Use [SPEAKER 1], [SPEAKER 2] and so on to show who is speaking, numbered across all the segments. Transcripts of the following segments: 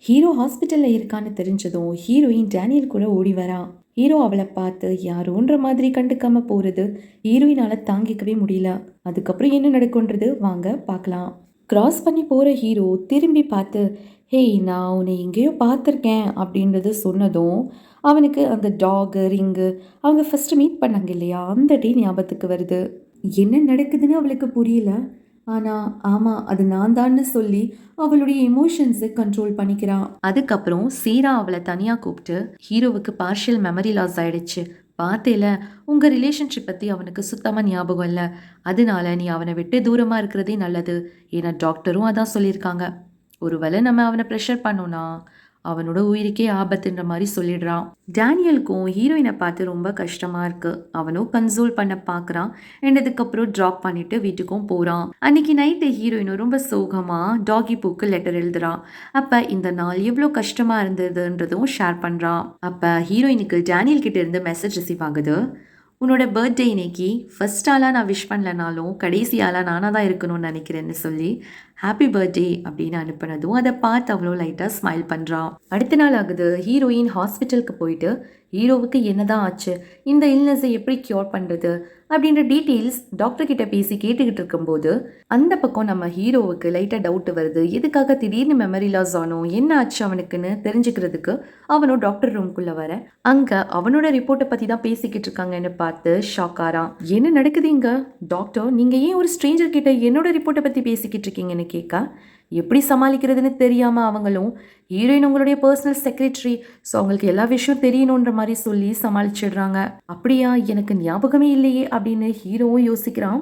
[SPEAKER 1] Hero ஹாஸ்பிட்டல்ல இருக்கான்னு தெரிஞ்சதும் ஹீரோயின் டேனியல் கூட ஓடி வரா. ஹீரோ அவளை பார்த்து யாரோன்ற மாதிரி கண்டுக்காம போறது ஹீரோயினால தாங்கிக்கவே முடியல. அதுக்கப்புறம் என்ன நடக்கும்ன்றது வாங்க பார்க்கலாம். கிராஸ் பண்ணி போற ஹீரோ திரும்பி பார்த்து, ஹேய் நான் உன்னை எங்கேயோ பார்த்துருக்கேன் அப்படின்றது சொன்னதும் அவனுக்கு அந்த டாகு ரிங்கு அவங்க ஃபர்ஸ்ட் மீட் பண்ணாங்க இல்லையா, அந்த டே ஞாபகத்துக்கு வருது. என்ன நடக்குதுன்னு அவளுக்கு புரியல. ஆனா ஆமா அது நான் தான்னு சொல்லி அவளுடைய எமோஷன்ஸை கண்ட்ரோல் பண்ணிக்கிறான். அதுக்கப்புறம் சீரா அவளை தனியா கூப்பிட்டு, ஹீரோவுக்கு பார்ஷியல் மெமரி லாஸ் ஆயிடுச்சு, பார்த்தேல, உங்க ரிலேஷன்ஷிப் பத்தி அவனுக்கு சுத்தமா ஞாபகம் இல்லை, அதனால நீ அவனை விட்டு தூரமா இருக்கிறதே நல்லது, ஏன்னா டாக்டரும் அதான் சொல்லியிருக்காங்க. ஒருவேளை நம்ம அவனை ப்ரெஷர் பண்ணோம்னா அவனோட உயிருக்கே ஆபத்துன்ற மாதிரி சொல்லிடுறான். டேனியலுக்கும் ஹீரோயினை பார்த்து ரொம்ப கஷ்டமா இருக்கு. அவனும் கன்சோல் பண்ண பார்க்குறான். அதுக்கப்புறம் ட்ராப் பண்ணிட்டு வீட்டுக்கும் போறான். அன்னைக்கு நைட்டு ஹீரோயினும் ரொம்ப சோகமா டாகி பூக்கு லெட்டர் எழுதுறான். அப்ப இந்த நாள் எவ்வளோ கஷ்டமா இருந்ததுன்றதும் ஷேர் பண்றான். அப்ப ஹீரோயினுக்கு டேனியல் கிட்ட இருந்து மெசேஜ் ரிசீவ் ஆகுது. உன்னோட பர்த்டே இன்னைக்கு ஃபர்ஸ்ட் ஆளாக நான் விஷ் பண்ணலனாலும் கடைசி ஆளாக நானாக தான் இருக்கணும்னு நினைக்கிறேன்னு சொல்லி ஹாப்பி பர்த்டே அப்படின்னு அனுப்பினதும் அதை பார்த்து அவ்வளோ லைட்டாக ஸ்மைல் பண்ணுறான். அடுத்த நாள் ஆகுது. ஹீரோயின் ஹாஸ்பிட்டலுக்கு போயிட்டு ஹீரோவுக்கு என்னதான் ஆச்சு, இந்த இல்னஸை எப்படி க்யூர் பண்ணுறது அப்படின்ற டீட்டெயில்ஸ் டாக்டர் கிட்ட பேசி கேட்டுக்கிட்டு இருக்கும்போது அந்த பக்கம் நம்ம ஹீரோவுக்கு லைட்டாக டவுட் வருது. எதுக்காக திடீர்னு மெமரி லாஸ் ஆனோ, என்ன ஆச்சு அவனுக்குன்னு தெரிஞ்சுக்கிறதுக்கு அவனும் டாக்டர் ரூம்குள்ளே வர அங்கே அவனோட ரிப்போர்ட்டை பற்றி தான் பேசிக்கிட்டு இருக்காங்கன்னு பார்த்து ஷாக் ஆறான். என்ன நடக்குது இங்க டாக்டர், நீங்கள் ஏன் ஒரு ஸ்ட்ரேஞ்சர் கிட்ட என்னோட ரிப்போர்ட்டை பற்றி பேசிக்கிட்டு இருக்கீங்கன்னு கேட்க, எப்படி சமாளிக்கிறதுன்னு தெரியாமல் அவங்களும் ஹீரோயின் உங்களுடைய பர்சனல் செக்ரட்டரி, ஸோ அவங்களுக்கு எல்லா விஷயம் தெரியணுன்ற மாதிரி சொல்லி சமாளிச்சிடுறாங்க. அப்படியா, எனக்கு ஞாபகமே இல்லையே அப்படின்னு ஹீரோவும் யோசிக்கிறான்.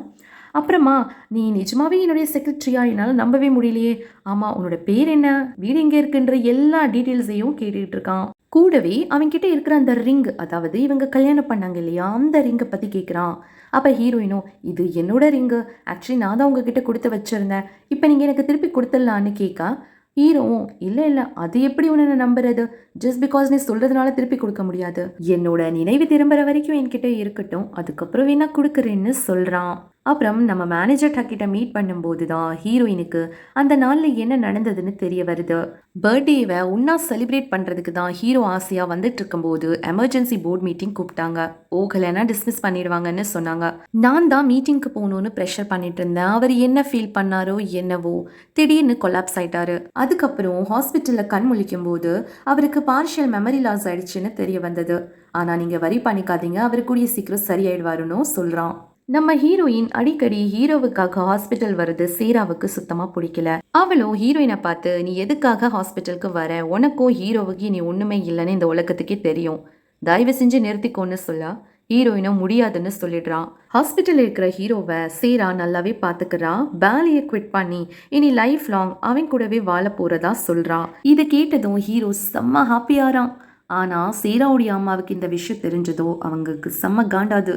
[SPEAKER 1] அப்புறமா, நீ நிஜமாவே என்னுடைய செக்ரட்டரியா, என்னால் நம்பவே முடியலையே, ஆமாம் உன்னோட பேர் என்ன, வீடு எங்கே இருக்குன்ற எல்லா டீட்டெயில்ஸையும் கேட்டுக்கிட்டு இருக்கான். கூடவே அவன்கிட்ட இருக்கிற அந்த ரிங், அதாவது இவங்க கல்யாணம் பண்ணாங்க இல்லையா, அந்த ரிங்கை பற்றி கேட்குறான். அப்போ ஹீரோயினும், இது என்னோட ரிங்கு, ஆக்சுவலி நான் தான் உங்ககிட்ட கொடுத்து வச்சுருந்தேன், இப்போ நீங்கள் எனக்கு திருப்பி கொடுத்துடலான்னு கேட்க, ஹீரோவும் இல்லை இல்லை அது எப்படி உன்னை நம்புறது, ஜஸ்ட் பிகாஸ் நீ சொல்கிறதுனால திருப்பி கொடுக்க முடியாது, என்னோட நினைவு திரும்புகிற வரைக்கும் என்கிட்ட இருக்கட்டும், அதுக்கப்புறம் வேணா கொடுக்குறேன்னு சொல்கிறான். அப்புறம் நம்ம மேனேஜர் கிட்ட மீட் பண்ணும்போது தான் ஹீரோயினுக்கு அந்த நாளில் என்ன நடந்ததுன்னு தெரிய வருது. பர்த்டேவை ஒன்றா செலிப்ரேட் பண்ணுறதுக்கு தான் ஹீரோ ஆசையாக வந்துட்டு இருக்கும்போது எமர்ஜென்சி போர்ட் மீட்டிங் கூப்பிட்டாங்க. போகலைன்னா டிஸ்மிஸ் பண்ணிடுவாங்கன்னு சொன்னாங்க. நான் தான் மீட்டிங்க்கு போகணுன்னு ப்ரெஷர் பண்ணிட்டு இருந்தேன். அவர் என்ன ஃபீல் பண்ணாரோ என்னவோ, திடீர்னு கொலாப்ஸ் ஆயிட்டாரு. அதுக்கப்புறம் ஹாஸ்பிட்டலில் கண் முழிக்கும் போது அவருக்கு பார்ஷியல் மெமரி லாஸ் ஆயிடுச்சுன்னு தெரிய வந்தது. ஆனால் நீங்கள் வரி பண்ணிக்காதீங்க, அவர் கூடிய சீக்கிரம் சரியாயிடுவாருன்னு சொல்கிறான். நம்ம ஹீரோயின் அடிக்கடி ஹீரோவுக்காக ஹாஸ்பிட்டல் வருது சீராவுக்கு சுத்தமா பிடிக்கல. அவளும் ஹீரோயினை பார்த்து, நீ எதுக்காக ஹாஸ்பிட்டலுக்கு வர, உனக்கும் ஹீரோவுக்கு நீ ஒண்ணுமே இல்லைன்னு இந்த உலகத்துக்கே தெரியும், தயவு செஞ்சு நிறுத்திக்கோன்னு சொல்ல ஹீரோயினும் முடியாதுன்னு சொல்லிடுறான். ஹாஸ்பிட்டல் இருக்கிற ஹீரோவை சீரா நல்லாவே பாத்துக்கிறான். பேலியை குவிட் பண்ணி இனி லைஃப் லாங் அவன் கூடவே வாழ போறதா சொல்றான். இதை கேட்டதும் ஹீரோ செம்ம ஹாப்பியாரான். ஆனா சீராவுடைய அம்மாவுக்கு இந்த விஷயம் தெரிஞ்சதோ அவங்களுக்கு செம்ம காண்டாது.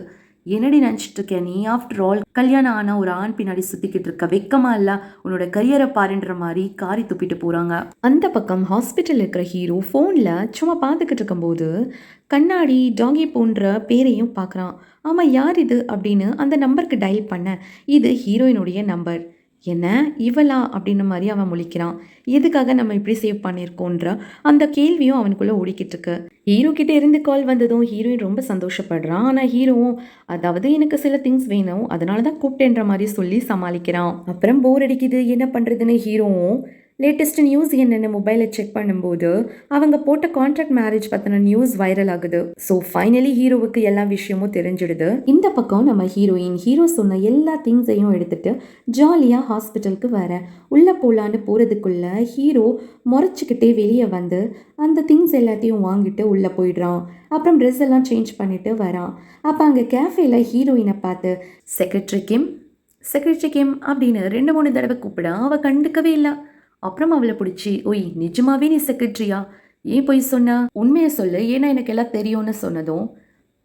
[SPEAKER 1] என்னடி நினச்சிட்டு இருக்கேன் நீ, ஆஃப்டர் ஆல் கல்யாணம் ஆன ஒரு ஆண் பின்னாடி சுத்திக்கிட்டு இருக்க, வெக்கமா இல்ல, உன்னோட கரியரை பாருன்ற மாதிரி காரி துப்பிட்டு போறாங்க. அந்த பக்கம் ஹாஸ்பிட்டல் இருக்கிற ஹீரோ ஃபோன்ல சும்மா பார்த்துக்கிட்டு இருக்கும்போது கண்ணாடி டாகி போன்ற பேரையும் பார்க்குறான். ஆமா யார் இது அப்படின்னு அந்த நம்பருக்கு டயல் பண்ண, இது ஹீரோயினுடைய நம்பர். என்ன இவளா அப்படின்ற மாதிரி அவன் முழிக்கிறான். எதுக்காக நம்ம இப்படி சேவ் பண்ணியிருக்கோன்ற அந்த கேள்வியும் அவனுக்குள்ள ஓடிக்கிட்டு இருக்கு. ஹீரோ கிட்ட இருந்து கால் வந்ததும் ஹீரோயின் ரொம்ப சந்தோஷப்படுறான். ஆனால் ஹீரோவும், அதாவது எனக்கு சில திங்ஸ் வேணும், அதனால தான் கூப்பிட்டேன்ற மாதிரி சொல்லி சமாளிக்கிறான். அப்புறம் போர் அடிக்குது, என்ன பண்ணுறதுன்னு ஹீரோவும் லேட்டஸ்ட் நியூஸ் என்னென்னு மொபைலில் செக் பண்ணும்போது அவங்க போட்ட கான்ட்ராக்ட் மேரேஜ் பற்றின நியூஸ் வைரல் ஆகுது. ஸோ ஃபைனலி ஹீரோவுக்கு எல்லா விஷயமும் தெரிஞ்சிடுது. இந்த பக்கம் நம்ம ஹீரோயின் ஹீரோ சொன்ன எல்லா திங்ஸையும் எடுத்துட்டு ஜாலியாக ஹாஸ்பிட்டலுக்கு வர உள்ளே போகலான்னு போகிறதுக்குள்ள ஹீரோ முறைச்சிக்கிட்டே வெளியே வந்து அந்த திங்ஸ் எல்லாத்தையும் வாங்கிட்டு உள்ளே போயிடுறான். அப்புறம் ட்ரெஸ் எல்லாம் சேஞ்ச் பண்ணிட்டு வரான். அப்போ அங்கே கேஃபேல ஹீரோயினை பார்த்து, செக்ரட்டரி கிம், செக்ரட்டரி கிம் அப்படின்னு 2-3 தடவை கூப்பிட அவள் கண்டுக்கவே இல்லை. அப்புறம் அவளை பிடிச்சி, ஒய் நிஜமாவே நீ செக்ரட்டரியா, ஏன் போய் சொன்ன, உண்மையை சொல்லு, ஏன்னா எனக்கு எல்லாம் தெரியும்னு சொன்னதும்,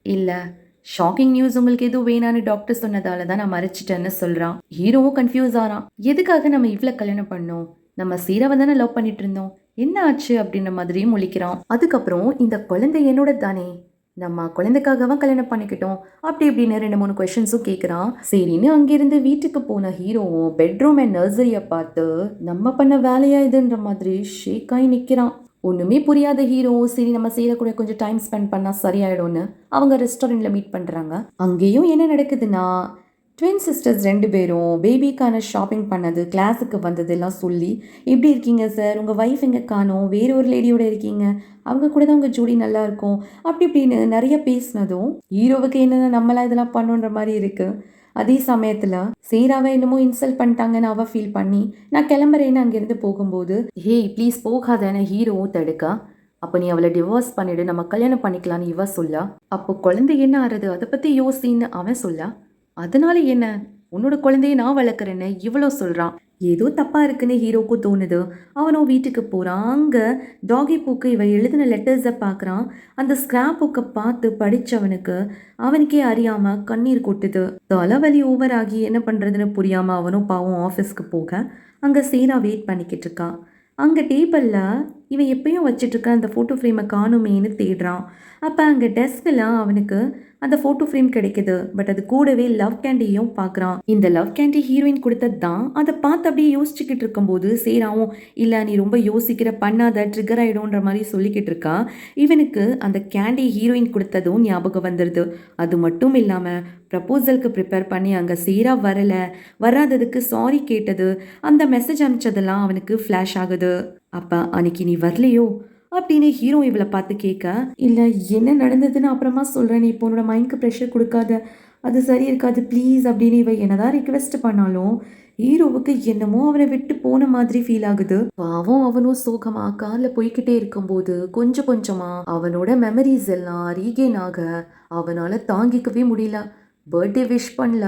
[SPEAKER 1] இல்லை ஷாக்கிங் நியூஸ் உங்களுக்கு எதுவும் வேணான்னு டாக்டர் சொன்னதால தான் நான் மறைச்சிட்டேன்னு சொல்கிறான். ஹீரோவும் கன்ஃபியூஸ் ஆகிறான். எதுக்காக நம்ம இவ்வளோ கல்யாணம் பண்ணோம், நம்ம சீராவை தானே லவ் பண்ணிட்டு இருந்தோம், என்ன ஆச்சு அப்படின்ற மாதிரியும் முழிக்கிறான். அதுக்கப்புறம் இந்த குழந்தை என்னோட தானே, நம்ம குழந்தைக்காகவா கல்யாணம் பண்ணிக்கிட்டோம் அப்படி இப்படின்னு 2 3 கொஷின்ஸும் கேட்குறான். சரின்னு அங்கிருந்து வீட்டுக்கு போன ஹீரோவும் பெட்ரூம் அண்ட் நர்சரியை பார்த்து நம்ம பண்ண வேலையா இதுன்ற மாதிரி ஷேக் ஆகி நிற்கிறான். ஒன்றுமே புரியாத ஹீரோ சரி நம்ம கூட கொஞ்சம் டைம் ஸ்பெண்ட் பண்ணால் சரியாயிடும்னு அவங்க ரெஸ்டாரண்ட்டில் மீட் பண்ணுறாங்க. அங்கேயும் என்ன நடக்குதுன்னா ட்வின் சிஸ்டர்ஸ் 2 பேரும் பேபிக்கான ஷாப்பிங் பண்ணது கிளாஸுக்கு வந்ததெல்லாம் சொல்லி எப்படி இருக்கீங்க சார், உங்கள் ஒய்ஃப் எங்கே காணோம், வேறு ஒரு லேடியோட இருக்கீங்க, அவங்க கூட தான் உங்கள் ஜோடி நல்லா இருக்கும் அப்படி இப்படின்னு நிறைய பேசினதும் ஹீரோவுக்கு என்னென்ன நம்மளாம் இதெல்லாம் பண்ணுன்ற மாதிரி இருக்குது. அதே சமயத்தில் சேராவை என்னமோ இன்சல்ட் பண்ணிட்டாங்கன்னு அவள் ஃபீல் பண்ணி நான் கிளம்புறேன்னு அங்கேருந்து போகும்போது ஹேய் ப்ளீஸ் போகாதான ஹீரோவும் தடுக்கா. அப்போ நீ அவளை டிவோர்ஸ் பண்ணிவிடு, நம்ம கல்யாணம் பண்ணிக்கலான்னு இவ சொல்லா. அப்போ குழந்தை என்ன ஆறுது அதை பற்றி யோசின்னு அவன் சொல்லா. அதனால என்ன, உன்னோட குழந்தைய நான் வளர்க்குறேன்னு இவ்வளோ சொல்கிறான். ஏதோ தப்பாக இருக்குன்னு ஹீரோக்கும் தோணுது. அவனும் வீட்டுக்கு போகிறான். அங்கே டாகி புக்கு இவன் எழுதின லெட்டர்ஸை பார்க்குறான். அந்த ஸ்கிராப் புக்கை பார்த்து படித்தவனுக்கு அவனுக்கே அறியாமல் கண்ணீர் கொட்டுது. தலைவலி ஓவர் ஆகி என்ன பண்ணுறதுன்னு புரியாமல் அவனும் பாவம் ஆஃபீஸ்க்கு போக அங்கே சேரா வெயிட் பண்ணிக்கிட்டு இருக்கான். அங்கே டேபிளில் இவன் எப்பயும் வச்சிட்ருக்க அந்த ஃபோட்டோ ஃப்ரேமை காணுமேன்னு தேடுறான். அப்போ அங்கே டெஸ்கில் அவனுக்கு அந்த ஃபோட்டோ ஃப்ரேம் கிடைக்குது. பட் அது கூடவே லவ் கேண்டியும் பார்க்குறான். இந்த லவ் கேண்டி ஹீரோயின் கொடுத்தது தான். அதை பார்த்து அப்படியே யோசிச்சுக்கிட்டு இருக்கும்போது சேராவும் இல்லை நீ ரொம்ப யோசிக்கிற பண்ணாத ட்ரிகர் ஆகிடும்ன்ற மாதிரி சொல்லிக்கிட்டு இருக்கா. இவனுக்கு அந்த கேண்டி ஹீரோயின் கொடுத்ததும் ஞாபகம் வந்துடுது. அது மட்டும் இல்லாமல் ப்ரப்போசலுக்கு ப்ரிப்பேர் பண்ணி அங்கே சேரா வராததுக்கு சாரி கேட்டது, அந்த மெசேஜ் அனுப்பிச்சதெல்லாம் அவனுக்கு ஃப்ளாஷ் ஆகுது. அப்போ அன்னைக்கு நீ வரலையோ அப்படின்னு ஹீரோ இவளை பார்த்து கேட்க, இல்லை என்ன நடந்ததுன்னு அப்புறமா சொல்கிறேன், நீ இப்போ உன்னோட மைண்டுக்கு ப்ரெஷர் கொடுக்காத, அது சரி இருக்காது ப்ளீஸ் அப்படின்னு இவ என்னதான் ரிக்வெஸ்ட் பண்ணாலும் ஹீரோவுக்கு என்னமோ அவனை விட்டு போன மாதிரி ஃபீல் ஆகுது. பாவம் அவனும் சோகமா காரில் போய்கிட்டே இருக்கும்போது கொஞ்சம் கொஞ்சமா அவனோட மெமரிஸ் எல்லாம் ரீகெயின் ஆக அவனால் தாங்கிக்கவே முடியல. பர்த்டே விஷ் பண்ணல,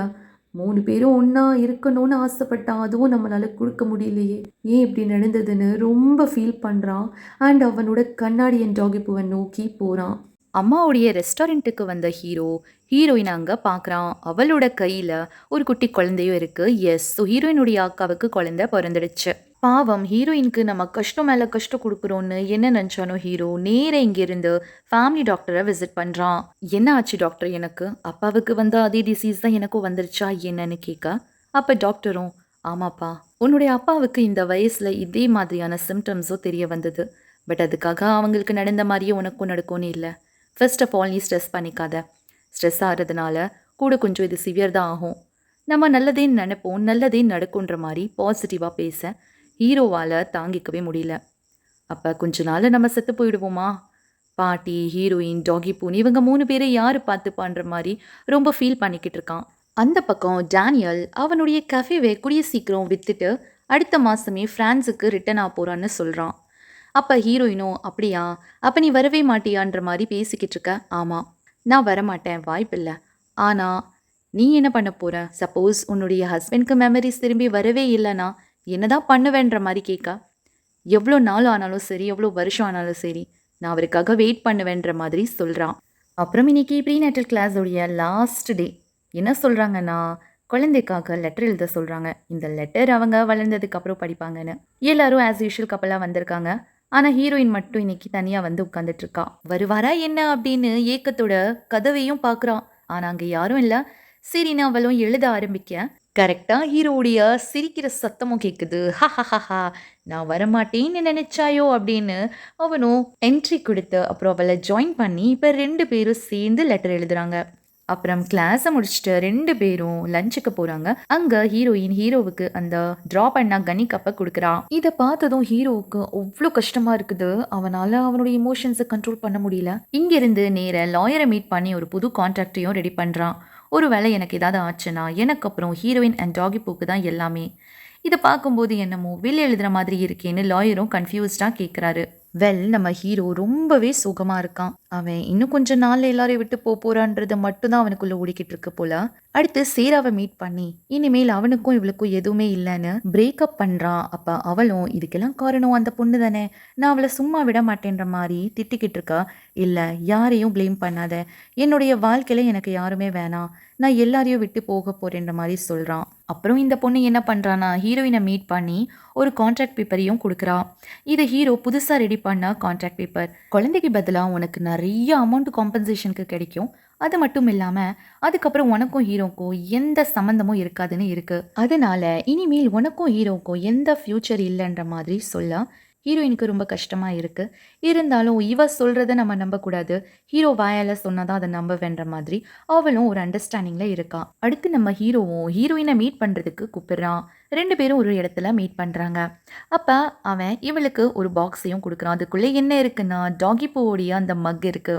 [SPEAKER 1] 3 பேரும் ஒன்றா இருக்கணும்னு ஆசைப்பட்டான், அதுவும் நம்மளால் கொடுக்க முடியலையே, ஏன் இப்படி நடந்ததுன்னு ரொம்ப ஃபீல் பண்ணுறான். அண்ட் அவனோட கண்ணாடியன் டாகி பூவை நோக்கி போகிறான். அம்மாவுடைய ரெஸ்டாரண்ட்டுக்கு வந்த ஹீரோயின் அங்கே பார்க்குறான். அவளோட கையில் ஒரு குட்டி குழந்தையும் இருக்குது. எஸ், ஸோ ஹீரோயினுடைய அக்காவுக்கு குழந்தை பிறந்துடுச்சு. பாவம் ஹீரோயினுக்கு நம்ம கஷ்டம் மேலே கஷ்டம் கொடுக்குறோன்னு என்ன நினச்சானோ ஹீரோ நேரே இங்கேருந்து ஃபேமிலி டாக்டரை விசிட் பண்ணுறான். என்ன ஆச்சு டாக்டர், எனக்கு அப்பாவுக்கு வந்த அதே டிசீஸ் தான் எனக்கும் வந்துருச்சா என்னன்னு கேட்க, அப்போ டாக்டரும் ஆமாப்பா உன்னுடைய அப்பாவுக்கு இந்த வயசில் இதே மாதிரியான சிம்டம்ஸும் தெரிய வந்தது. பட் அதுக்காக அவங்களுக்கு நடந்த மாதிரியே உனக்கும் நடக்கும்னு இல்லை. ஃபர்ஸ்ட் ஆஃப் ஆல் நீ ஸ்ட்ரெஸ் பண்ணிக்காத. ஸ்ட்ரெஸ் ஆகிறதுனால கூட கொஞ்சம் இது சிவியர் தான் ஆகும். நம்ம நல்லதே நினைப்போம், நல்லதே நடக்குன்ற மாதிரி பாசிட்டிவாக பேச ஹீரோவால் தாங்கிக்கவே முடியல. அப்போ கொஞ்ச நாள் நம்ம செத்து போயிடுவோமா, பாட்டி ஹீரோயின் டாகி பூன் இவங்க 3 பேரை யார் பார்த்துப்பான்ற மாதிரி ரொம்ப ஃபீல் பண்ணிக்கிட்டு இருக்கான். அந்த பக்கம் டேனியல் அவனுடைய கஃபேவை கூடிய சீக்கிரம் விற்றுட்டு அடுத்த மாதமே ஃப்ரான்ஸுக்கு ரிட்டர்ன் ஆக போகிறான்னு சொல்கிறான். அப்போ ஹீரோயினும் அப்படியா, அப்போ நீ வரவே மாட்டியான்ற மாதிரி பேசிக்கிட்டு இருக்க. ஆமாம் நான் வரமாட்டேன், வாய்ப்பில்லை. ஆனால் நீ என்ன பண்ண போகிற, சப்போஸ் உன்னுடைய ஹஸ்பண்ட்க்கு மெமரிஸ் திரும்பி வரவே இல்லைன்னா என்னதான் பண்ணுவேன்ற மாதிரி கேட்க, எவ்வளோ நாள் ஆனாலும் சரி எவ்வளோ வருஷம் ஆனாலும் சரி நான் அவருக்காக வெயிட் பண்ணுவேன்ற மாதிரி சொல்கிறான். அப்புறம் இன்னைக்கு ப்ரீநேட்டல் கிளாஸோடைய லாஸ்ட் டே என்ன சொல்கிறாங்கன்னா குழந்தைக்காக லெட்டர் எழுத சொல்கிறாங்க. இந்த லெட்டர் அவங்க வளர்ந்ததுக்கு அப்புறம் படிப்பாங்கன்னு. எல்லாரும் ஆஸ் யூஷுவல் கப்பலாக வந்திருக்காங்க. ஆனால் ஹீரோயின் மட்டும் இன்னைக்கு தனியாக வந்து உட்காந்துட்ருக்கா. வருவாரா என்ன அப்படின்னு ஏக்கத்தோட கதவையும் பார்க்குறான். ஆனால் அங்கே யாரும் இல்லை. சரின்னு அவளும் எழுத ஆரம்பிக்க கரெக்டாக ஹீரோடைய சிரிக்கிற சத்தமும் கேட்குது. ஹஹஹா நான் வரமாட்டேன்னு நினைச்சாயோ அப்படின்னு அவனும் என்ட்ரி கொடுத்து அப்புறம் அவளை ஜாயின் பண்ணி இப்போ 2 பேரும் சேர்ந்து லெட்டர் எழுதுறாங்க. அப்புறம் கிளாஸை முடிச்சுட்டு 2 பேரும் லஞ்சுக்கு போகிறாங்க. அங்கே ஹீரோயின் ஹீரோவுக்கு அந்த ட்ரா பண்ண கனி கப்பை கொடுக்குறான். இதை பார்த்ததும் ஹீரோவுக்கு அவ்வளோ கஷ்டமாக இருக்குது. அவனால் அவனுடைய இமோஷன்ஸை கண்ட்ரோல் பண்ண முடியல. இங்கேருந்து நேர லாயரை மீட் பண்ணி ஒரு புது கான்ட்ராக்டையும் ரெடி பண்ணுறான். ஒரு வேளை எனக்கு ஏதாவது ஆச்சுன்னா எனக்கு அப்புறம் ஹீரோயின் அண்ட் டாகி பூக்கு தான் எல்லாமே. இதை பார்க்கும்போது என்னமோ வில் எழுதுகிற மாதிரி இருக்கேன்னு லாயரும் கன்ஃபியூஸ்டாக கேட்குறாரு. நம்ம ஹீரோ ரொம்பவே சுகமாக இருக்கான். அவன் இன்னும் கொஞ்ச நாளில் எல்லாரையும் விட்டு போகிறான்றது மட்டும்தான் அவனுக்குள்ளே ஓடிக்கிட்டு இருக்கு போல. அடுத்து சேராவை மீட் பண்ணி இனிமேல் அவனுக்கும் இவளுக்கும் எதுவுமே இல்லைன்னு பிரேக்கப் பண்ணுறான். அப்போ அவளும் இதுக்கெல்லாம் காரணம் அந்த பொண்ணு தானே, நான் அவளை சும்மா விட மாட்டேன்ற மாதிரி திட்டிக்கிட்டு இருக்கா. இல்லை யாரையும் ப்ளேம் பண்ணாத, என்னுடைய வாழ்க்கையில் எனக்கு யாருமே வேணாம், நான் எல்லாரையும் விட்டு போக போகிறேன்ற மாதிரி சொல்கிறான். அப்புறம் இந்த பொண்ணு என்ன பண்ணுறான்னா ஹீரோயினை மீட் பண்ணி ஒரு கான்ட்ராக்ட் பேப்பரையும் கொடுக்குறா. இது ஹீரோ புதுசாக ரெடி பண்ண கான்ட்ராக்ட் பேப்பர். குழந்தைக்கு பதிலாக உனக்கு
[SPEAKER 2] நிறைய அமௌண்ட் காம்பன்சேஷனுக்கு கிடைக்கும். அது மட்டும் இல்லாமல் அதுக்கப்புறம் உனக்கும் ஹீரோக்கும் எந்த சம்மந்தமும் இருக்காதுன்னு இருக்கு. அதனால இனிமேல் உனக்கும் ஹீரோக்கும் எந்த ஃப்யூச்சர் இல்லைன்ற மாதிரி சொல்ல ஹீரோயினுக்கு ரொம்ப கஷ்டமா இருக்கு. இருந்தாலும் இவ சொல்றத நம்ம நம்பக்கூடாது. ஹீரோ வாயால சொன்னாதான் அதை நம்புவேன்ற மாதிரி அவளும் ஒரு அண்டர்ஸ்டாண்டிங்ல இருக்கா. அடுத்து நம்ம ஹீரோவும் ஹீரோயினை மீட் பண்றதுக்கு கூப்பிடுறான். 2 பேரும் ஒரு இடத்துல மீட் பண்றாங்க. அப்ப அவன் இவளுக்கு ஒரு பாக்ஸையும் கொடுக்குறான். அதுக்குள்ள என்ன இருக்குன்னா டாகி பூவோடைய அந்த மக் இருக்கு.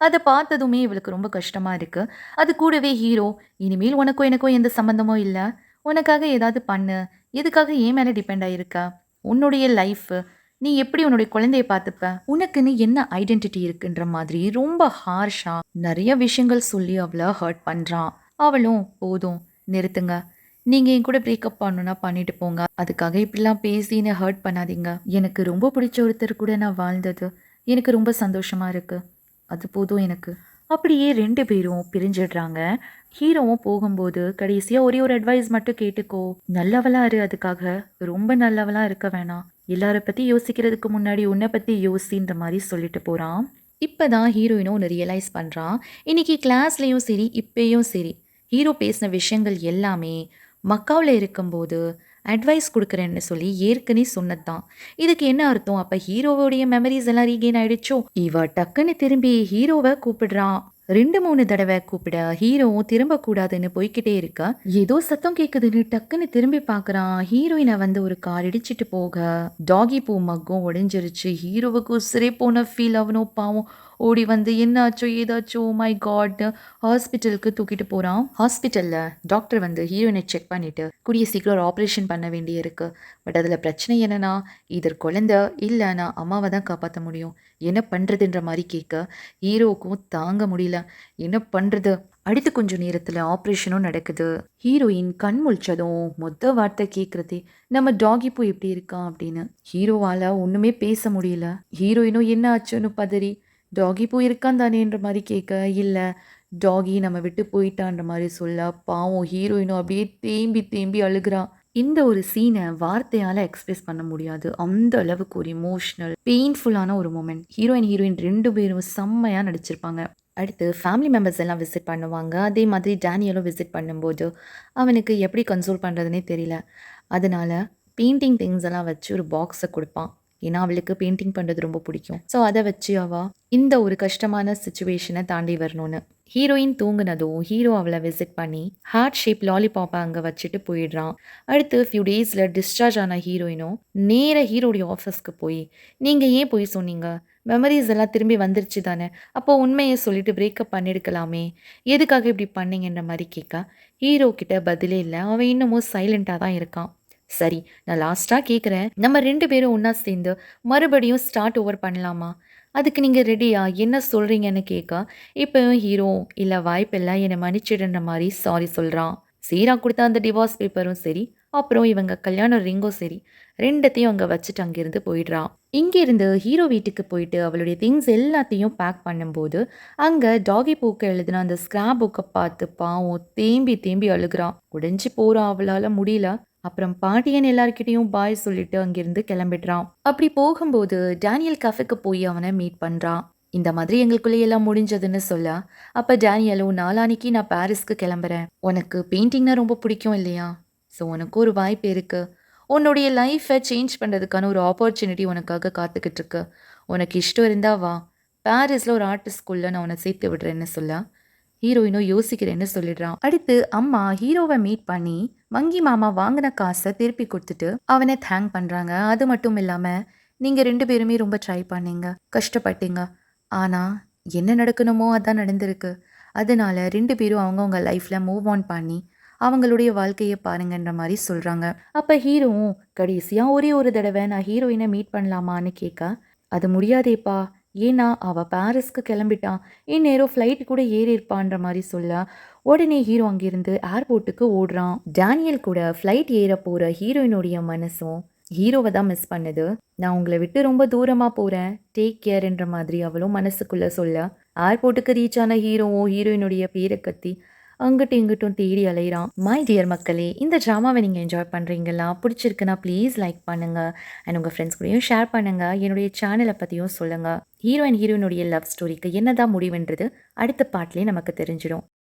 [SPEAKER 2] அதை பார்த்ததுமே இவளுக்கு ரொம்ப கஷ்டமா இருக்கு. அது கூடவே ஹீரோ, இனிமேல் உனக்கும் எனக்கும் எந்த சம்மந்தமும் இல்லை, உனக்காக ஏதாவது பண்ணு, எதுக்காக என் மேலே டிபெண்ட் ஆயிருக்க, உன்னுடைய லைஃப், நீ எப்படி உன்னுடைய குழந்தைய பார்த்துப்ப, உனக்குன்னு என்ன ஐடென்டிட்டி இருக்குன்ற மாதிரி ரொம்ப ஹார்ஷா நிறைய விஷயங்கள் சொல்லி அவளை ஹர்ட் பண்றான். அவளும் போதும் நிறுத்துங்க, நீங்க என் கூட பிரேக்கப் பண்ணணும்னா பண்ணிட்டு போங்க, அதுக்காக இப்படிலாம் பேசின்னு ஹர்ட் பண்ணாதீங்க, எனக்கு ரொம்ப பிடிச்ச ஒருத்தர் கூட நான் வாழ்ந்தது எனக்கு ரொம்ப சந்தோஷமா இருக்கு, அது போதும் எனக்கு. அப்படியே 2 பேரும் பிரிஞ்சிடுறாங்க. ஹீரோவும் போகும்போது கடைசியா ஒரே ஒரு அட்வைஸ் மட்டும் கேட்டுக்கோ, நல்லவளா இரு, அதுக்காக ரொம்ப நல்லவளா இருக்க வேணாம், எல்லாரை பத்தி யோசிக்கிறதுக்கு முன்னாடி உன்னை பத்தி யோசின்ற மாதிரி சொல்லிட்டு போறான். இப்பதான் ஹீரோயினும் ஒன்று ரியலைஸ் பண்றான். இன்னைக்கு கிளாஸ்லயும் சரி இப்பயும் சரி ஹீரோ பேசின விஷயங்கள் எல்லாமே மக்காவில் இருக்கும்போது அட்வைஸ் கொடுக்குறேன்னு சொல்லி ஏற்கனவே சொன்னதுதான். இதுக்கு என்ன அர்த்தம்? அப்ப ஹீரோவோடைய மெமரிஸ் எல்லாம் ரீகெயின் ஆயிடுச்சோ? இவ டக்குன்னு திரும்பி ஹீரோவை கூப்பிடுறான். 2-3 தடவை கூப்பிட ஹீரோவும் திரும்ப கூடாதுன்னு போய்கிட்டே இருக்க, ஏதோ சத்தம் கேக்குதுன்னு டக்குன்னு திரும்பி பார்க்கறான். ஹீரோயினை வந்து ஒரு கார் இடிச்சிட்டு போக டாகி பூ மக்கும் உடைஞ்சிருச்சு. ஹீரோவுக்கு உசிரே போன ஃபீல். அவனும் பாவம் ஓடி வந்து என்னாச்சோ ஏதாச்சோ மை காட் ஹாஸ்பிட்டலுக்கு தூக்கிட்டு போறான். ஹாஸ்பிட்டல்ல டாக்டர் வந்து ஹீரோயினை செக் பண்ணிட்டு கூடிய சீக்கிரம் ஒரு ஆப்ரேஷன் பண்ண வேண்டிய இருக்கு. பட் அதுல பிரச்சனை என்னன்னா, இதர் குழந்தை இல்லைன்னா அம்மாவை தான் காப்பாற்ற முடியும், என்ன பண்றதுன்ற மாதிரி கேட்க ஹீரோவுக்கும் தாங்க முடியல. என்ன பண்றது? அடுத்து கொஞ்ச நேரத்துல ஆப்ரேஷனும் நடக்குது. ஹீரோயின் கண் முழிச்சதும் மொத்த வார்த்தை கேட்கறதே நம்ம டாகி பூ எப்படி இருக்கான் அப்படின்னு. ஹீரோவால ஒண்ணுமே பேச முடியல. ஹீரோயினும் என்ன ஆச்சுன்னு பதறி டாகி பூ இருக்கான் தானேன்ற மாதிரி கேட்க, இல்லை டாகி நம்ம விட்டு போயிட்டான்ற மாதிரி சொல்ல பாவம் ஹீரோயினும் அப்படியே தேம்பி தேம்பி அழுகிறா. இந்த ஒரு சீனை வார்த்தையால் எக்ஸ்பிரஸ் பண்ண முடியாது, அந்த அளவுக்கு ஒரு இமோஷ்னல் பெயின்ஃபுல்லான ஒரு மூமெண்ட். ஹீரோயின் 2 பேரும் செம்மையாக நடிச்சிருப்பாங்க. அடுத்து ஃபேமிலி மெம்பர்ஸ் எல்லாம் விசிட் பண்ணுவாங்க. அதே மாதிரி டேனியலும் விசிட் பண்ணும்போது அவனுக்கு எப்படி கன்சோல் பண்ணுறதுனே தெரியல. அதனால பெயிண்டிங் திங்ஸ் எல்லாம் வச்சு ஒரு பாக்ஸை கொடுப்பான். ஏன்னா அவளுக்கு பெயிண்டிங் பண்ணுறது ரொம்ப பிடிக்கும். ஸோ அதை வச்சு இந்த ஒரு கஷ்டமான சுச்சுவேஷனை தாண்டி வரணும்னு ஹீரோயின் தூங்குனதும் ஹீரோ அவளை விசிட் பண்ணி ஹார்ட் ஷேப் லாலிபாப்பை அங்கே வச்சுட்டு போயிடுறான். அடுத்து ஃபியூ டேஸில் டிஸ்சார்ஜ் ஆன ஹீரோயினும் நேர ஹீரோடைய ஆஃபீஸ்க்கு போய், நீங்கள் ஏன் போய் சொன்னீங்க, மெமரிஸ் எல்லாம் திரும்பி வந்துருச்சு தானே, அப்போ உண்மையை சொல்லிட்டு பிரேக்கப் பண்ணியிருக்கலாமே, எதுக்காக இப்படி பண்ணீங்கன்ற மாதிரி கேட்க ஹீரோ கிட்ட பதிலே இல்லை. அவன் இன்னமும் சைலண்ட்டாக தான் இருக்கான். சரி, நான் லாஸ்ட்டாக கேட்குறேன், நம்ம 2 பேரும் ஒன்றா சேர்ந்து மறுபடியும் ஸ்டார்ட் ஓவர் பண்ணலாமா, அதுக்கு நீங்கள் ரெடியா, என்ன சொல்கிறீங்கன்னு கேட்க இப்போவும் ஹீரோ இல்லை வாய்ப்பில்லை என்னை மன்னிச்சிடுன்ற மாதிரி சாரி சொல்கிறான். சீரா கொடுத்த அந்த டிவோர்ஸ் பேப்பரும் சரி, அப்புறம் இவங்க கல்யாண ரிங்கும் சரி, 2த்தையும் அங்கே வச்சுட்டு அங்கேருந்து போயிடுறான். இங்கேருந்து ஹீரோ வீட்டுக்கு போயிட்டு அவளுடைய திங்ஸ் எல்லாத்தையும் பேக் பண்ணும்போது அங்கே டாகி பூக்க எழுதின அந்த ஸ்கிராப் புக்கை பார்த்து பாவம் தேம்பி தேம்பி அழுகிறான். உடைஞ்சு போகிறான், அவளால் முடியல. அப்புறம் பாட்டியன் எல்லார்கிட்டையும் பாய் சொல்லிட்டு அங்கிருந்து கிளம்பிடுறான். அப்படி போகும்போது டேனியல் கஃபேக்கு போய் அவனை மீட் பண்றான். இந்த மாதிரி எங்களுக்குள்ளே எல்லாம் முடிஞ்சதுன்னு சொல்ல, அப்ப டேனியலும் நாளானிக்கு நான் பாரிஸ்க்கு கிளம்புறேன், உனக்கு பெயிண்டிங்னா ரொம்ப பிடிக்கும் இல்லையா, ஸோ உனக்கு ஒரு வாய்ப்பு இருக்கு, உன்னுடைய லைஃப்பை சேஞ்ச் பண்ணுறதுக்கான ஒரு ஆப்பர்ச்சுனிட்டி உனக்காக காத்துக்கிட்டு இருக்கு, உனக்கு இஷ்டம் இருந்தா வா, பாரிஸில் ஒரு ஆர்டிஸ்ட் ஸ்கூலில் நான் உன்னை சேர்த்து விடுறேன்னு சொல்ல ஹீரோயினும் யோசிக்கிறேன்னு சொல்லிடுறான். அடுத்து அம்மா ஹீரோவை மீட் பண்ணி வங்கி மாமா வாங்கின காசை திருப்பி கொடுத்துட்டு அவனை தேங்க் பண்ணுறாங்க. அது மட்டும் இல்லாமல் நீங்கள் 2 பேருமே ரொம்ப ட்ரை பண்ணீங்க, கஷ்டப்பட்டீங்க, ஆனால் என்ன நடக்கணுமோ அதான் நடந்திருக்கு, அதனால 2 பேரும் அவங்கவுங்க லைஃப்பில் மூவ் ஆன் பண்ணி அவங்களுடைய வாழ்க்கையை பாருங்கன்ற மாதிரி சொல்கிறாங்க. அப்போ ஹீரோவும் கடைசியாக ஒரே ஒரு தடவை நான் ஹீரோயினை மீட் பண்ணலாமான்னு கேட்க, அது முடியாதேப்பா, ஏன்னா அவள் பாரிஸ்க்கு கிளம்பிட்டான், இந்நேரம் ஃப்ளைட் கூட ஏறி இருப்பான்ற மாதிரி சொல்ல உடனே ஹீரோ அங்கிருந்து ஏர்போர்ட்டுக்கு ஓடுறான். டேனியல் கூட ஃப்ளைட் ஏற போகிற ஹீரோயினுடைய மனசும் ஹீரோவை தான் மிஸ் பண்ணுது. நான் உங்களை விட்டு ரொம்ப தூரமாக போகிறேன், டேக் கேர்ன்ற மாதிரி அவளும் மனசுக்குள்ளே சொல்ல ஏர்போர்ட்டுக்கு ரீச் ஆன ஹீரோவும் ஹீரோயினுடைய பேரை கத்தி அங்கிட்டும் இங்கிட்டும் தேடி அலைகிறான். மை டியர் மக்களே, இந்த ட்ராமாவை நீங்கள் என்ஜாய் பண்ணுறீங்களா? பிடிச்சிருக்குன்னா ப்ளீஸ் லைக் பண்ணுங்கள் அண்ட் உங்கள் ஃப்ரெண்ட்ஸ் கூடயும் ஷேர் பண்ணுங்கள். என்னுடைய சேனலை பற்றியும் சொல்லுங்கள். ஹீரோ அண்ட் ஹீரோயினுடைய லவ் ஸ்டோரிக்கு என்னதான் முடிவுன்றது அடுத்த பார்ட்லேயே நமக்கு தெரிஞ்சிடும்.